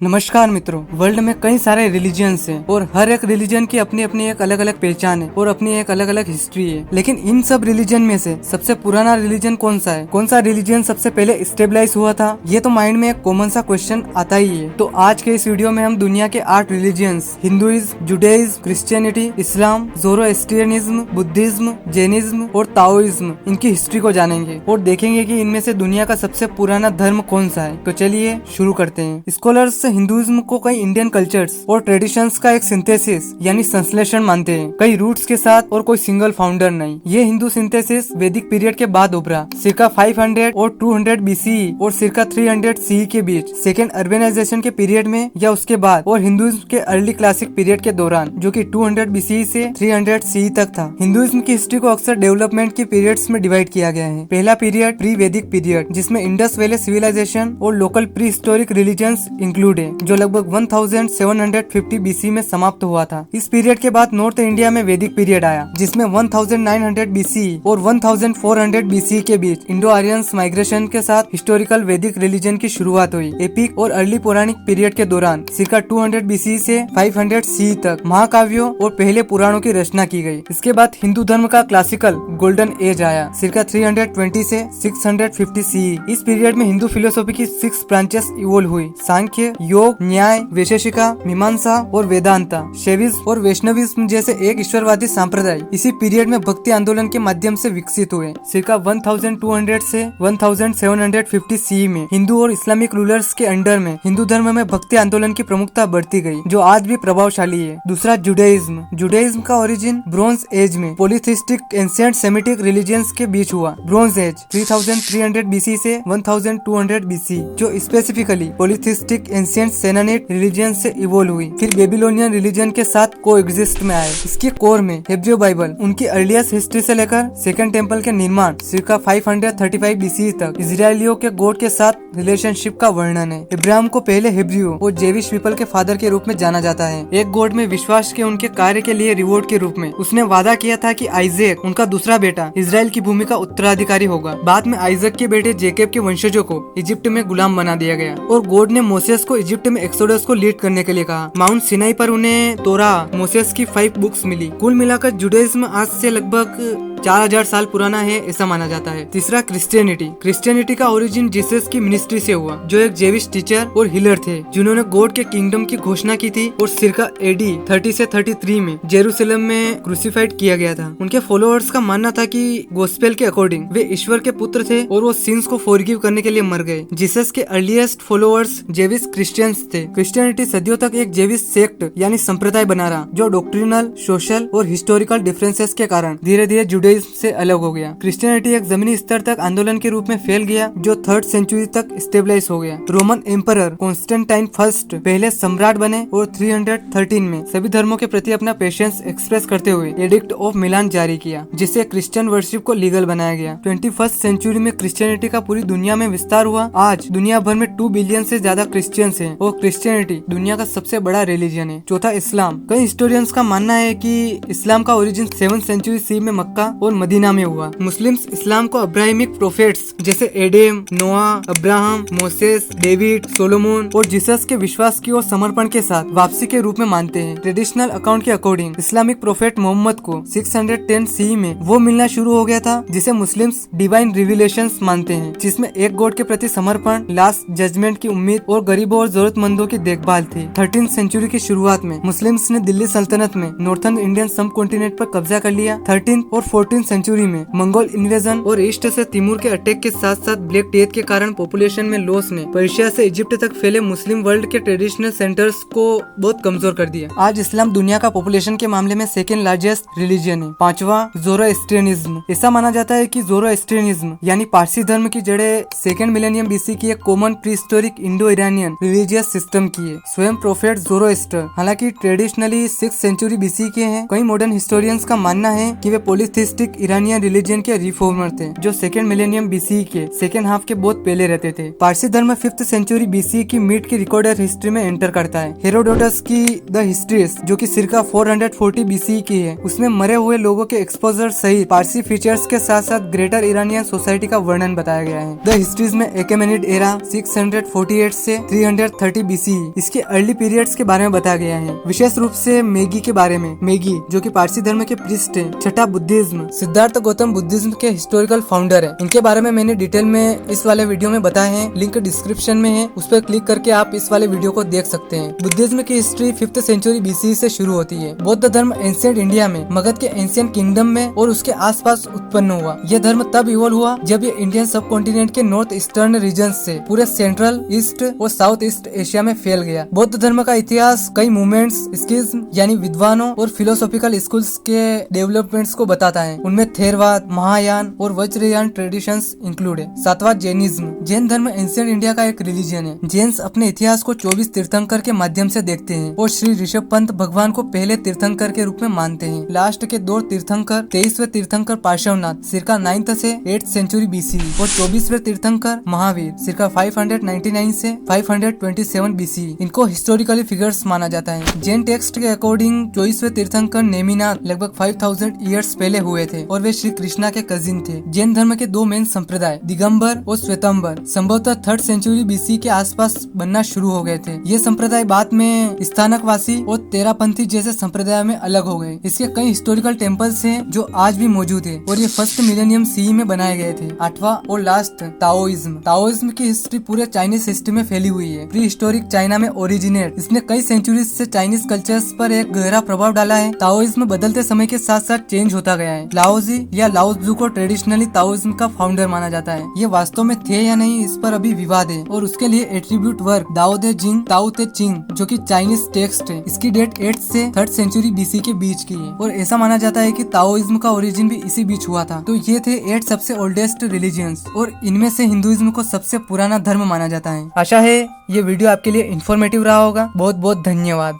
नमस्कार मित्रों, वर्ल्ड में कई सारे रिलीजियंस हैं और हर एक रिलीजन की अपनी अपनी एक अलग अलग पहचान है और अपनी एक अलग अलग हिस्ट्री है। लेकिन इन सब रिलीजन में से सबसे पुराना रिलीजन कौन सा है, कौन सा रिलीजन सबसे पहले स्टेबलाइज हुआ था, ये तो माइंड में एक कॉमन सा क्वेश्चन आता ही है। तो आज के इस वीडियो में हम दुनिया के 8 रिलीजियंस हिंदुइज्म, जुडाइज्म, क्रिश्चियनिटी, इस्लाम, ज़ोरोएस्ट्रियनिज्म, बुद्धिज्म, जैनिज्म और ताओइज्म, इनकी हिस्ट्री को जानेंगे और देखेंगे कि इनमें से दुनिया का सबसे पुराना धर्म कौन सा है। तो चलिए शुरू करते हैं। स्कॉलर्स हिंदुइज्म को कई इंडियन कल्चर्स और ट्रेडिशंस का एक सिंथेसिस यानी संश्लेषण मानते हैं, कई रूट्स के साथ और कोई सिंगल फाउंडर नहीं। ये हिंदू सिंथेसिस वैदिक पीरियड के बाद उभरा, circa 500 और 200 BCE और circa 300 CE के बीच, सेकेंड अर्बेनाइजेशन के पीरियड में या उसके बाद, और हिंदुइज्म के अर्ली क्लासिक पीरियड के दौरान, जो कि 200 BCE से 300 CE तक था। हिंदुइज्म की हिस्ट्री को अक्सर डेवलपमेंट के पीरियड्स में डिवाइड किया गया है। पहला पीरियड प्री वैदिक पीरियड, जिसमें इंडस वैली सिविलाइजेशन और local pre historic religions include है, जो लगभग 1750 BC में समाप्त हुआ था। इस पीरियड के बाद नॉर्थ इंडिया में वैदिक पीरियड आया, जिसमें 1900 BCE और 1400 BCE के बीच इंडो आर्यंस माइग्रेशन के साथ हिस्टोरिकल वैदिक रिलीजन की शुरुआत हुई। एपिक और अर्ली पौराणिक पीरियड के दौरान circa 200 BCE से 500 CE तक महाकाव्यों और पहले पुराणों की रचना की गई। इसके बाद हिंदू धर्म का क्लासिकल गोल्डन एज आया, circa 320 से 650 CE। इस पीरियड में हिंदू फिलोसॉफी की 6 ब्रांचेस इवोल्व हुई: सांख्य, योग, न्याय, वैशेषिका, मीमांसा और वेदांता। शैविज्म और वैष्णविज्म जैसे एक ईश्वरवादी संप्रदाय इसी पीरियड में भक्ति आंदोलन के माध्यम से विकसित हुए। circa 1200 से 1750 CE में हिंदू और इस्लामिक रूलर्स के अंडर में हिंदू धर्म में भक्ति आंदोलन की प्रमुखता बढ़ती गई, जो आज भी प्रभावशाली है। दूसरा जुडाइज्म। जुडाइज्म का ओरिजिन ब्रोंज एज में पॉलीथिस्टिक एंशिएंट सेमिटिक रिलीजियंस के बीच हुआ। ब्रोंज एज 3300 BC से 1200 BC, जो स्पेसिफिकली पॉलीथिस्टिक एंशिएंट सेनानेट रिलीजन से इवोल्व हुई, फिर बेबीलोनियन रिलीजन के साथ कोएग्जिस्ट में आए। इसके कोर में हिब्रू बाइबल, उनकी अर्लीस्ट हिस्ट्री से लेकर सेकंड टेम्पल के निर्माण circa 535 BCE तक इजरायलियों के गॉड के साथ रिलेशनशिप का वर्णन है। इब्राहिम को पहले हिब्रू और जेविश पीपल के फादर के रूप में जाना जाता है। एक गॉड में विश्वास के उनके कार्य के लिए रिवॉर्ड के रूप में उसने वादा किया था कि आइजैक, उनका दूसरा बेटा, इजराइल की भूमि का उत्तराधिकारी होगा। बाद में आइजैक के बेटे जेकब के वंशजों को इजिप्ट में गुलाम बना दिया गया और गॉड ने मोसेस को इजिप्ट में एक्सोडस को लीड करने के लिए कहा। माउंट सिनाई पर उन्हें तोरा, मोसेस की 5 बुक्स मिली। कुल मिलाकर जुडाइज्म आज से लगभग 4000 साल पुराना है, ऐसा माना जाता है। तीसरा क्रिश्चियनिटी। क्रिश्चियनिटी का ओरिजिन जीसस की मिनिस्ट्री से हुआ, जो एक जेविश टीचर और हीलर थे, जिन्होंने गॉड के किंगडम की घोषणा की थी और circa AD 30 से 33 में जेरूसलम में क्रूसिफाइड किया गया था। उनके फॉलोअर्स का मानना था कि गॉस्पेल के अकॉर्डिंग वे ईश्वर के पुत्र थे और वो सिंस को फॉरगिव करने के लिए मर गए। जीसस के अर्लीस्ट फॉलोअर्स जेविश क्रिश्चियंस थे। क्रिश्चियनिटी सदियों तक एक जेविश सेक्ट यानी संप्रदाय बना रहा, जो डॉक्ट्रिनल, सोशल और हिस्टोरिकल डिफरेंसेस के कारण धीरे धीरे जुडाइज्म से अलग हो गया। क्रिश्चियनिटी एक जमीनी स्तर तक आंदोलन के रूप में फैल गया, जो 3rd सेंचुरी तक स्टेबलाइज हो गया। रोमन एम्परर कॉन्स्टेंटाइन फर्स्ट पहले सम्राट बने और 313 में सभी धर्मों के प्रति अपना पेशेंस एक्सप्रेस करते हुए एडिक्ट ऑफ मिलान जारी किया, जिससे क्रिश्चियन वर्शिप को लीगल बनाया गया। 21st सेंचुरी में क्रिश्चियनिटी का पूरी दुनिया में विस्तार हुआ। आज दुनिया भर में 2 बिलियन से ज्यादा क्रिश्चियंस हैं और क्रिश्चियनिटी दुनिया का सबसे बड़ा रिलीजन है। चौथा इस्लाम। कई हिस्टोरियंस का मानना है कि इस्लाम का ओरिजिन 7th सेंचुरी CE में मक्का और मदीना में हुआ। मुस्लिम्स इस्लाम को अब्राहमिक प्रोफेट्स जैसे एडम, नोआ, अब्राहम, मोसेस, डेविड, सोलोमन और जीसस के विश्वास की और समर्पण के साथ वापसी के रूप में मानते हैं। ट्रेडिशनल अकाउंट के अकॉर्डिंग इस्लामिक प्रोफेट मोहम्मद को 610 CE में वो मिलना शुरू हो गया था जिसे मुस्लिम्स डिवाइन रिविलेशंस मानते हैं, जिसमें एक गॉड के प्रति समर्पण, लास्ट जजमेंट की उम्मीद और गरीबों और जरूरतमंदों की देखभाल थी। 13th सेंचुरी की शुरुआत में मुस्लिम्स ने दिल्ली सल्तनत में नॉर्थर्न इंडियन सब कॉन्टिनेंट पर कब्जा कर लिया। 13th और 14th सेंचुरी में मंगोल इन्वेजन और ईस्ट से तिमूर के अटैक के साथ साथ ब्लैक डेथ के कारण पॉपुलेशन में लॉस ने पर्शिया से इजिप्ट तक फैले मुस्लिम वर्ल्ड के ट्रेडिशनल सेंटर्स को बहुत कमजोर कर दिया। आज इस्लाम दुनिया का पॉपुलेशन के मामले में सेकेंड लार्जेस्ट रिलीजन है। 5वां ज़ोरोएस्ट्रियनिज्म। ऐसा माना जाता है कि ज़ोरोएस्ट्रियनिज्म यानी पारसी धर्म की जड़ें सेकेंड मिलेनियम BC की एक common pre historic Indo Iranian religious system की है। स्वयं प्रोफेट ज़ोरोएस्टर हालांकि ट्रेडिशनली 6th सेंचुरी BC के हैं। कई मॉडर्न हिस्टोरियंस का मानना है कि वे पॉलीथिस्ट हेलेनिस्टिक ईरानियन रिलीजन के रिफॉर्मर थे जो सेकेंड मिलेनियम बीसी के सेकेंड हाफ के बहुत पहले रहते थे। पारसी धर्म 5th सेंचुरी बीसी की मिड की रिकॉर्डेड हिस्ट्री में एंटर करता है। हेरोडोटस की द हिस्ट्रीज जो कि circa 440 बीसी की है, उसमें मरे हुए लोगों के एक्सपोजर सहित पारसी फीचर्स के साथ साथ ग्रेटर ईरानियन सोसाइटी का वर्णन बताया गया है। द हिस्ट्रीज में एकेमेनिड एरा 648 से 330 बीसी इसके अर्ली पीरियड्स के बारे में बताया गया है। विशेष रूप से मेगी के बारे में। मेगी जो कि पारसी धर्म के प्रीस्ट है। छठा बुद्धिज्म, सिद्धार्थ गौतम बुद्धिज्म के हिस्टोरिकल फाउंडर है। इनके बारे में मैंने डिटेल में इस वाले वीडियो में बताया है, लिंक डिस्क्रिप्शन में है, उस पर क्लिक करके आप इस वाले वीडियो को देख सकते हैं। बुद्धिज्म की हिस्ट्री 5th सेंचुरी बीसी से शुरू होती है। बौद्ध धर्म एंशिएंट इंडिया में मगध के एंशिएंट किंगडम में और उसके आसपास उत्पन्न हुआ। यह धर्म तब इवॉल्व हुआ जब ये इंडियन सब कॉन्टिनेंट के नॉर्थ ईस्टर्न रीजन से पूरे सेंट्रल ईस्ट और साउथ ईस्ट एशिया में फैल गया। बौद्ध धर्म का इतिहास कई मूवमेंट्स, स्किज्म यानी विद्वानों और फिलोसॉफिकल स्कूल्स के डेवलपमेंट्स को बताता है। उनमें थेरवाद, महायान और वज्रयान ट्रेडिशंस इंक्लूड है। सातवां जैनिज्म। जैन धर्म एंशिएंट इंडिया का एक रिलीजन है। जैन्स अपने इतिहास को 24 तीर्थंकर के माध्यम से देखते हैं और श्री ऋषभ पंत भगवान को पहले तीर्थंकर के रूप में मानते हैं। लास्ट के 2 तीर्थंकर 23वें तीर्थंकर पार्श्वनाथ circa 9th से 8th सेंचुरी बीसी और 24वें तीर्थंकर महावीर circa 599 से 527 बीसी इनको हिस्टोरिकली फिगर्स माना जाता है। जैन टेक्स्ट के अकॉर्डिंग 24वें तीर्थंकर नेमिनाथ लगभग 5000 ईयर्स पहले हुए थे और वे श्री कृष्णा के कजिन थे। जैन धर्म के 2 मेन संप्रदाय दिगंबर और श्वेतंबर संभवतः 3rd सेंचुरी बीसी के आसपास बनना शुरू हो गए थे। ये संप्रदाय बाद में स्थानकवासी और तेरापंथी जैसे संप्रदाय में अलग हो गए। इसके कई हिस्टोरिकल टेम्पल्स हैं जो आज भी मौजूद है और ये 1st मिलेनियम सी में बनाए गए थे। 8वां और लास्ट ताओइज्म। ताओइज्म की हिस्ट्री पूरे चाइनीज हिस्ट्री में फैली हुई है। प्री हिस्टोरिक चाइना में ओरिजिनेट, इसने कई सेंचुरीज से चाइनीज कल्चर्स पर एक गहरा प्रभाव डाला है। ताओइज्म बदलते समय के साथ साथ चेंज होता गया है। लाओजी या लाओत्जू को ट्रेडिशनली ताओइज्म का फाउंडर माना जाता है। ये वास्तव में थे या नहीं इस पर अभी विवाद है और उसके लिए एट्रीब्यूट वर्क दाओ दे जिंग ताओ ते चिंग जो कि चाइनीज टेक्स्ट है, इसकी डेट 8th से 3rd सेंचुरी बीसी के बीच की है और ऐसा माना जाता है कि ताओइज्म का ओरिजिन भी इसी बीच हुआ था। तो ये थे 8 सबसे ओल्डेस्ट रिलीजियंस और इनमें से हिंदुइज्म को सबसे पुराना धर्म माना जाता है। आशा है ये वीडियो आपके लिए इंफॉर्मेटिव रहा होगा। बहुत बहुत धन्यवाद।